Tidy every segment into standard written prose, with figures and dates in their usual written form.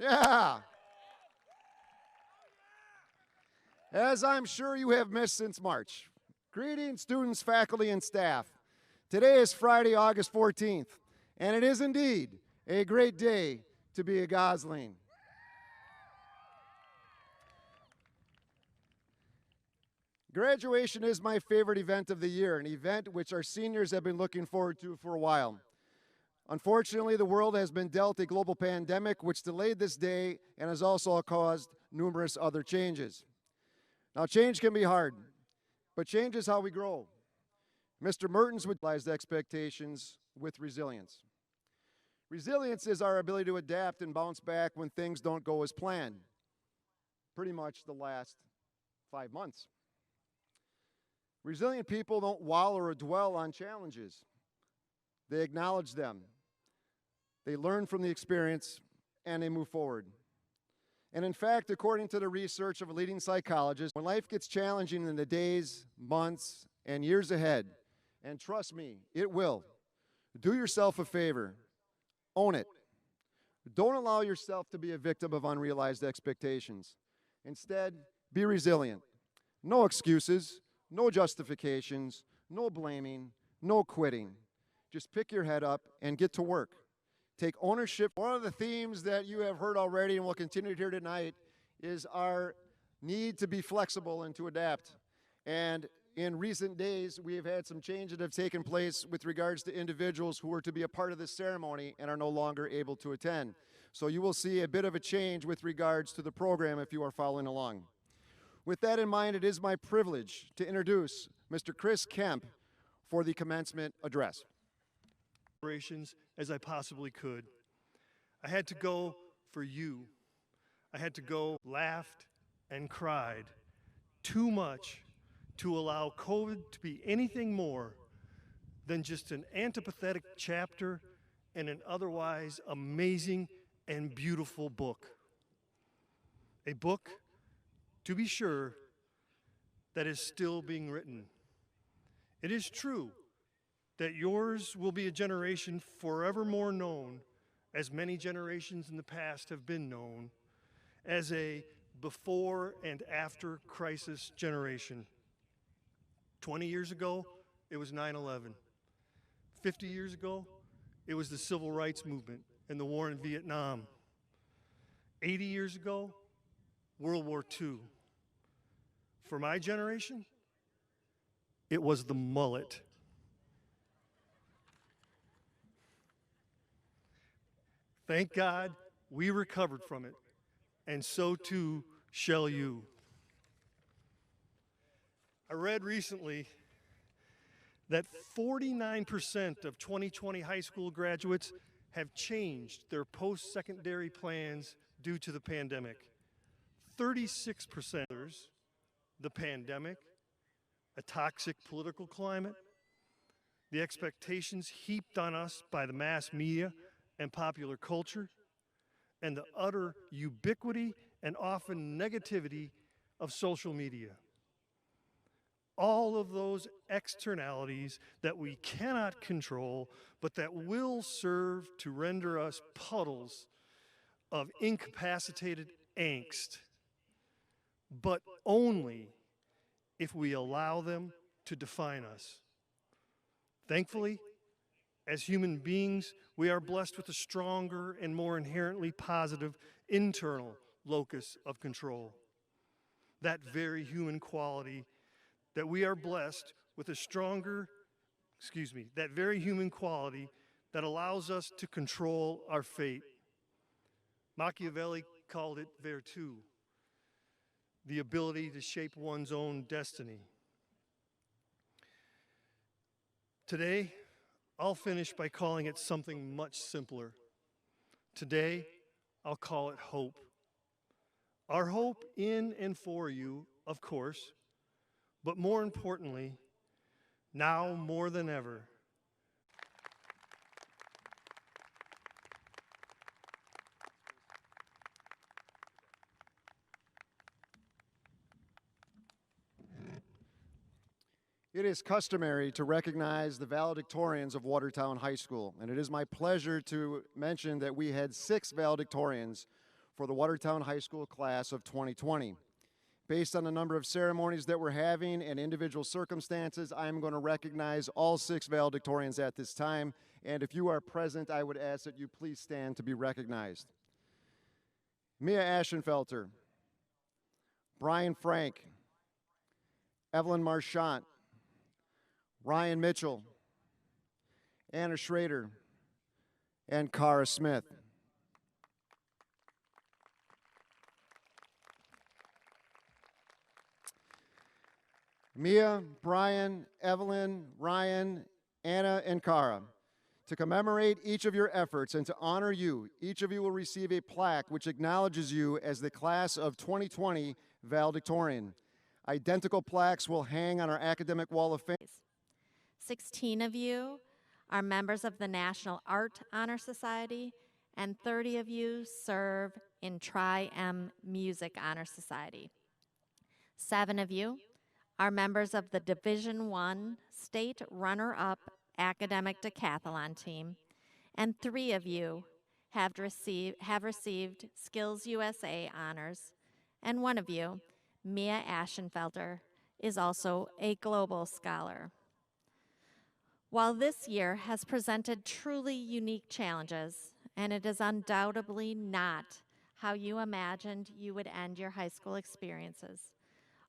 Yeah. As I'm sure you have missed since March. Greetings, students, faculty, and staff. Today is Friday, August 14th, and it is indeed a great day to be a Gosling. Graduation is my favorite event of the year, an event which our seniors have been looking forward to for a while. Unfortunately, the world has been dealt a global pandemic which delayed this day and has also caused numerous other changes. Now, change can be hard, but change is how we grow. Mr. Mertens would utilize expectations with resilience. Resilience is our ability to adapt and bounce back when things don't go as planned. Pretty much the last 5 months. Resilient people don't wallow or dwell on challenges. They acknowledge them. They learn from the experience and they move forward. And in fact, according to the research of a leading psychologist, when life gets challenging in the days, months, and years ahead, and trust me, it will, do yourself a favor. Own it. Don't allow yourself to be a victim of unrealized expectations. Instead, be resilient. No excuses, no justifications, no blaming, no quitting. Just pick your head up and get to work. Take ownership. One of the themes that you have heard already and will continue to hear tonight is our need to be flexible and to adapt. And in recent days, we have had some changes that have taken place with regards to individuals who were to be a part of this ceremony and are no longer able to attend. So you will see a bit of a change with regards to the program if you are following along. With that in mind, it is my privilege to introduce Mr. Chris Kemp for the commencement address. As I possibly could. I had to go for you. I had to go, laughed and cried too much to allow COVID to be anything more than just an antipathetic chapter in an otherwise amazing and beautiful book. A book, to be sure, that is still being written. It is true that yours will be a generation forevermore known, as many generations in the past have been known, as a before and after crisis generation. 20 years ago, it was 9/11. 50 years ago, it was the Civil Rights Movement and the war in Vietnam. 80 years ago, World War II. For my generation, it was the mullet. Thank God we recovered from it, and so too shall you. I read recently that 49% of 2020 high school graduates have changed their post-secondary plans due to the pandemic. 36% the pandemic, a toxic political climate, the expectations heaped on us by the mass media and popular culture, and the utter ubiquity and often negativity of social media. All of those externalities that we cannot control, but that will serve to render us puddles of incapacitated angst, but only if we allow them to define us. Thankfully, as human beings, we are blessed with a stronger and more inherently positive internal locus of control. That very human quality that we are blessed with a that very human quality that allows us to control our fate. Machiavelli called it virtù, the ability to shape one's own destiny. Today, I'll finish by calling it something much simpler. Today, I'll call it hope. Our hope in and for you, of course, but more importantly, now more than ever, It is customary to recognize the valedictorians of Watertown High School, and it is my pleasure to mention that we had 6 valedictorians for the Watertown High School class of 2020. Based on the number of ceremonies that we're having and individual circumstances, I'm going to recognize all 6 valedictorians at this time. And if you are present, I would ask that you please stand to be recognized. Mia Ashenfelter, Brian Frank, Evelyn Marchant, Ryan Mitchell, Anna Schrader, and Cara Smith. Mia, Brian, Evelyn, Ryan, Anna, and Cara. To commemorate each of your efforts and to honor you, each of you will receive a plaque which acknowledges you as the class of 2020 valedictorian. Identical plaques will hang on our academic wall of fame. 16 of you are members of the National Art Honor Society, and 30 of you serve in Tri-M Music Honor Society. 7 of you are members of the Division I State Runner-Up Academic Decathlon Team, and 3 of you have received Skills USA honors, and 1 of you, Mia Ashenfelter, is also a Global Scholar. While this year has presented truly unique challenges, and it is undoubtedly not how you imagined you would end your high school experiences,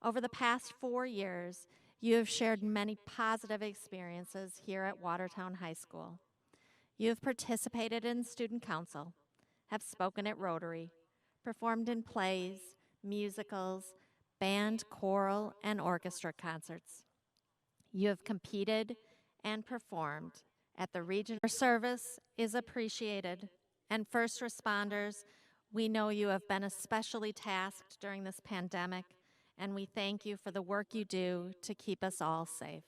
over the past 4 years, you have shared many positive experiences here at Watertown High School. You have participated in student council, have spoken at Rotary, performed in plays, musicals, band, choral, and orchestra concerts. You have competed and performed at the region. Your service is appreciated, and first responders, we know you have been especially tasked during this pandemic, and we thank you for the work you do to keep us all safe.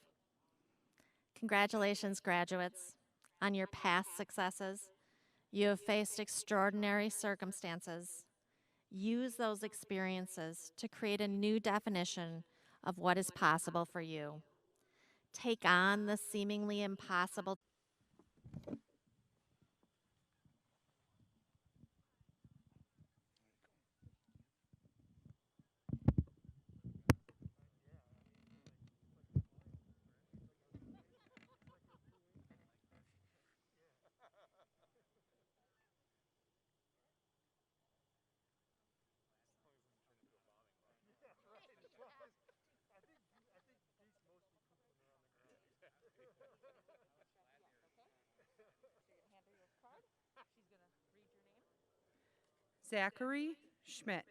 Congratulations, graduates, on your past successes. You have faced extraordinary circumstances. Use those experiences to create a new definition of what is possible for you. Take on the seemingly impossible. Zachary Schmidt.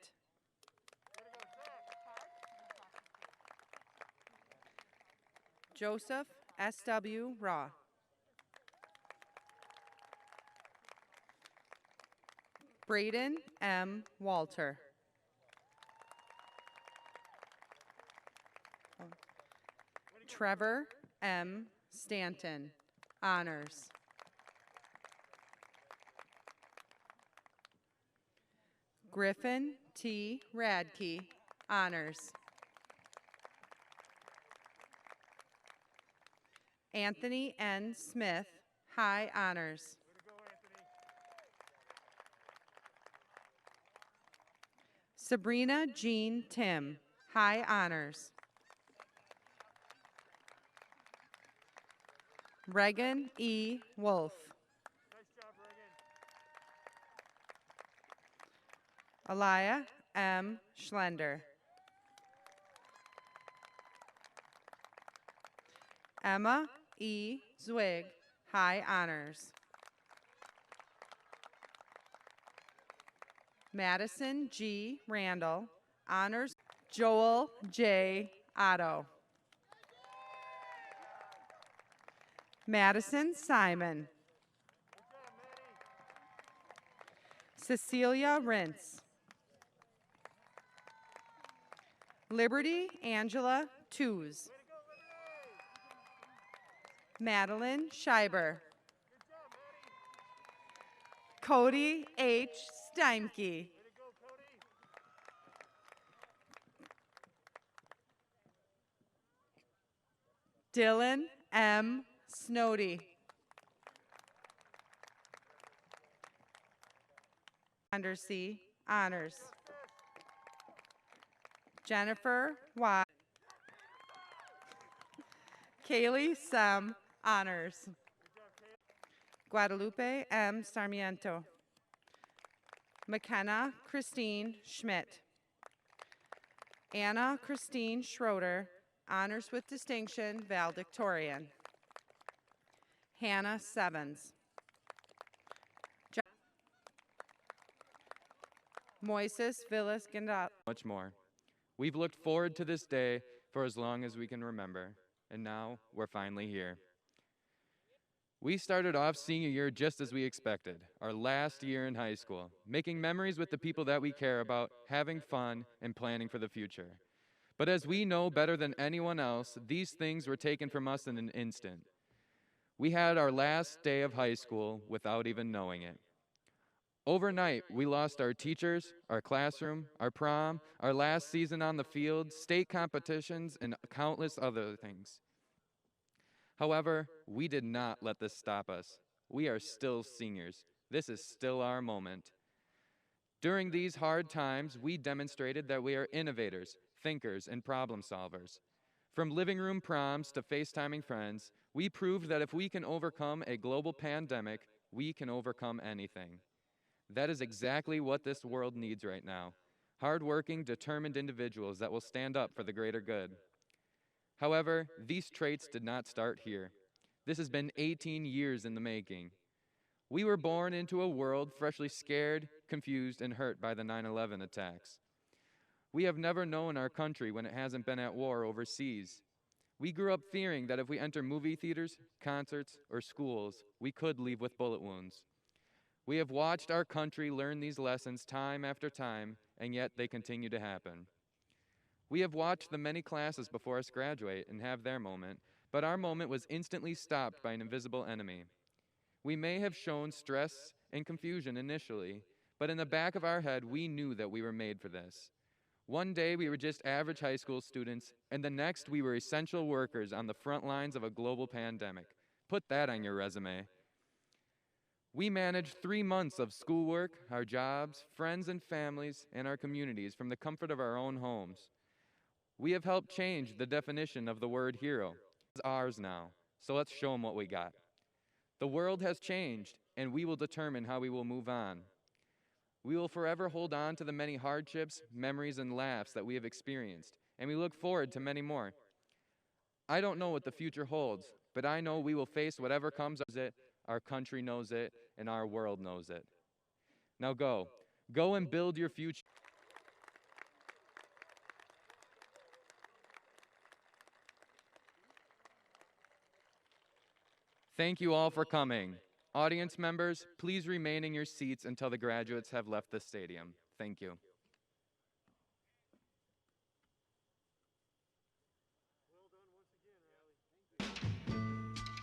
Joseph S.W. Raw. Braden M. Walter. Trevor M. Stanton, honors. Griffin T. Radke, honors. Anthony N. Smith, high honors. Sabrina Jean Tim, high honors. Regan E. Wolf. Aliyah M. Schlender. Emma E. Zwig, high honors. Madison G. Randall, honors. Joel J. Otto. Madison Simon. Cecilia Rintz. Liberty Angela Tews. Madeline Scheiber. Cody H. Steinke. Dylan M. Snowdy. Andersey, honors. Jennifer Y. Kaylee Sem, honors. Guadalupe M. Sarmiento. McKenna Christine Schmidt. Anna Christine Schroeder, honors with distinction, valedictorian. Hannah Sevens. Moises Villas Gonzalez. Much more. We've looked forward to this day for as long as we can remember, and now we're finally here. We started off senior year just as we expected, our last year in high school, making memories with the people that we care about, having fun, and planning for the future. But as we know better than anyone else, these things were taken from us in an instant. We had our last day of high school without even knowing it. Overnight, we lost our teachers, our classroom, our prom, our last season on the field, state competitions, and countless other things. However, we did not let this stop us. We are still seniors. This is still our moment. During these hard times, we demonstrated that we are innovators, thinkers, and problem solvers. From living room proms to FaceTiming friends, we proved that if we can overcome a global pandemic, we can overcome anything. That is exactly what this world needs right now. Hardworking, determined individuals that will stand up for the greater good. However, these traits did not start here. This has been 18 years in the making. We were born into a world freshly scared, confused, and hurt by the 9/11 attacks. We have never known our country when it hasn't been at war overseas. We grew up fearing that if we enter movie theaters, concerts, or schools, we could leave with bullet wounds. We have watched our country learn these lessons time after time, and yet they continue to happen. We have watched the many classes before us graduate and have their moment, but our moment was instantly stopped by an invisible enemy. We may have shown stress and confusion initially, but in the back of our head, we knew that we were made for this. One day, we were just average high school students, and the next, we were essential workers on the front lines of a global pandemic. Put that on your resume. We managed 3 months of schoolwork, our jobs, friends and families, and our communities from the comfort of our own homes. We have helped change the definition of the word hero. It's ours now, so let's show them what we got. The world has changed, and we will determine how we will move on. We will forever hold on to the many hardships, memories, and laughs that we have experienced, and we look forward to many more. I don't know what the future holds, but I know we will face whatever comes of it. Our country knows it, and our world knows it. Now go. Go and build your future. Thank you all for coming. Audience members, please remain in your seats until the graduates have left the stadium. Thank you.